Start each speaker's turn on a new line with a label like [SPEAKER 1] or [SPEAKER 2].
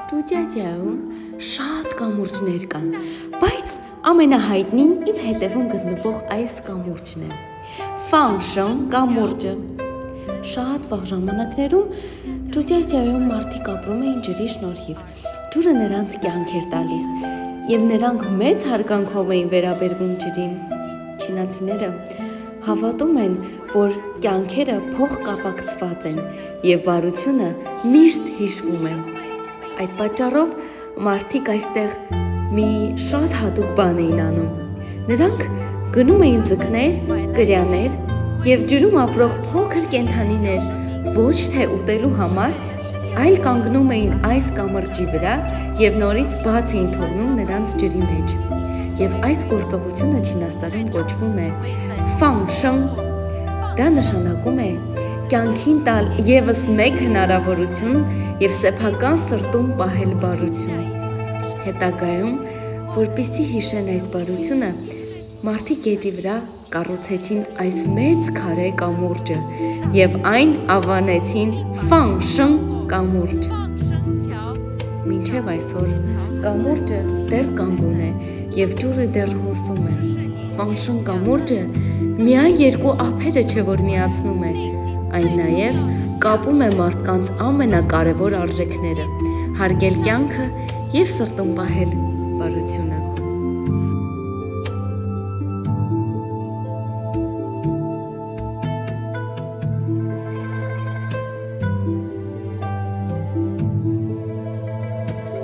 [SPEAKER 1] Ճուճաճայում շատ կամուրջներ կան, բայց ամենահայտնին իմ հետևում գտնվող այս կամուրջն է։ Ֆանշն կամուրջը։ Շատ վաղ ժամանակներում Ճուճաճայում մարդիկ ապրում էին ջրի շնորհիվ։ Ջուրը նրանց կյանք էր տալիս, եւ նրանք մեծ հարգանքով էին վերաբերվում ջրին։ Չինացիները հավատում են, որ կյանքերը փոխկապակցված են եւ բարությունը միշտ հիշվում է։ Այդ պատճառով մարդիկ այստեղ մի շատ հատուկ բան էին անում։ Նրանք գնում էին ձկներ, կրյաներ եւ ջրում ապրող փոքր կենդանիներ ոչ թե ուտելու համար, այլ կանգնում էին այս կամրջի վրա եւ նորից բաց էին թողնում նրանց ջրի մեջ։ Եվ այս գործողությունը Չինաստանում կոչվում է ֆանշն։ Դա նշանակում է կյանքին տալ եւս մեկ հնարավորություն եւ սեփական սրտում պահել բարություն։ Հետագայում, որպեսզի հիշեն այս բարությունը, մարդիկ գետի վրա կառուցեցին այս մեծ քարե կամուրջը եւ այն անվանեցին ֆանշն կամուրջ։ Մինչև այսօր կամուրջը դեռ կանգուն է եւ ջուրը դեռ հոսում է։ Ֆանշն կամուրջը միայն երկու ափերը չէ, որ միացնում է, այն նաև կապում է մարդկանց ամենակարևոր արժեքները՝ հարգել կյանքը եւ սրտում պահել բարությունը։